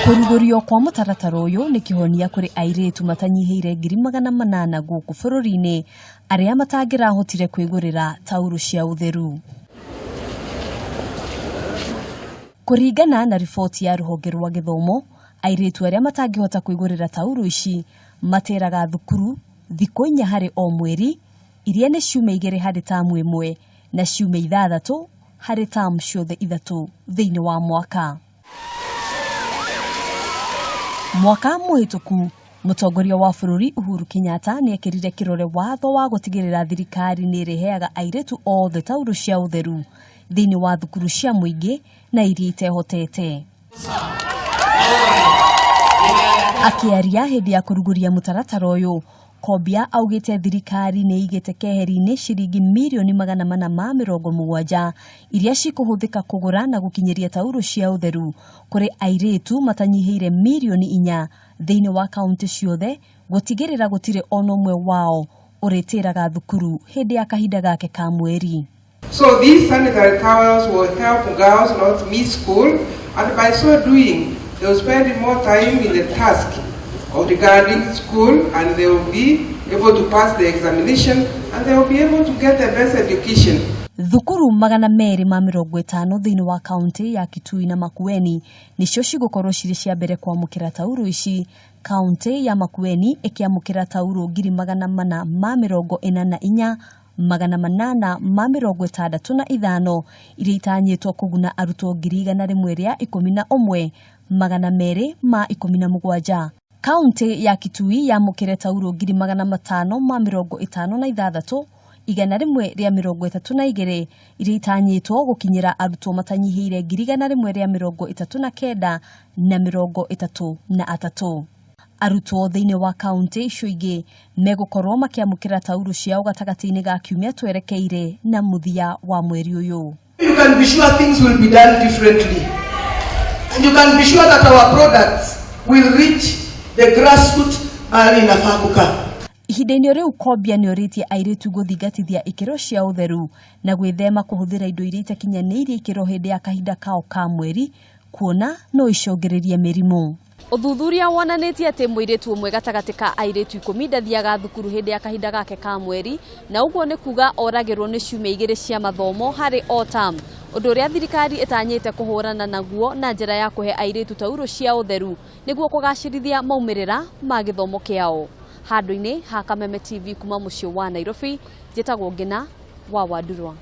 Kurugurio kwa mutaratara uyu ni kihonia kuri airetu matanyiheire 800 guku bururi-ini aria matangirahotire kwigurira tauru cia utheru. Kuringana na riboti ya ruhonge rwa githomo, airetu aria matangihota kwigurira tauru ici materaga thukuru thikũ 4 hari o mweri, iria ni ciumia 2 hari tamu imwe na ciumia 6 hari tamu ciothe 3 thiini wa mwaka. Mwaka muhituku, mutongoria wa bururi Uhuru Kenyatta ni ekirire kirore watho wa gutigirira thirikari ni riheaga airetu othe tauru cia utheru thiini wa thukuru cia muingi na iria itehotete. Akiaria hindi ya kuruguria mutaratara uyu, Kobia augite thirikari ni igite keheri-ini ciringi mirioni 470 iria cikuhuthika kugura na gukinyeria tauru cia utheru kuri airetu matanyiheire mirioni 4 thiini wa kaunti ciothe, gutigirira gutire ono mwe wao uritiraga thukuru hindi ya kahinda gake ka mweri. So these sanitary towels will help girls not miss school, and by so doing they will spend more time in the task of regarding school, and they will be able to pass the examination, and they will be able to get the best education. Thukuru 250 thiini wa kaunti ya Kitui na Makueni nicio cigukorwo ciri cia mbere kwamukira tauru ici. Kaunti ya Makueni ikiamukira tauru 444 865 iria itanyitwo kuguna arutwo 111 217. Kaunti ya Kitui yamukire tauru 556 132 iria itanyitwo gukinyira arutwo matanyiheire 139 arutwo thiini wa kaunti icio ingi megukorwo makiamukira tauru ciao gatagati-ini ga kiumia twerekeire na muthia wa mweri uyu. You can be sure things will be done differently, and you can be sure that our products will reach the grassroots inafaguka. Ihinda-ini riu Kobia ni oritie airetu guthingatithia ikiro cia utheru na gwithema kuhuthira indo iria itakinyaniire ikiro hindi ya kahinda kao ka mweri, kuona no icongiririe mirimu. Uthuthuria wonanitie ati muiretu umwe gatagati ka airetu 10 ndathiaga thukuru hindi ya kahinda gake ka mweri, na uguo ni kuga oragirwo ni ciumia 2 cia mathomo hari o term, undu uria thirikari itanyite kuhurana naguo na njira ya kuhe airetu tauru cia utheru niguo kugacirithia maumirira ma githomo kiao. Handu-ini ha Kameme TV kuma mucii wa Nairobi, njitagwo Ngina wa Wandurwa.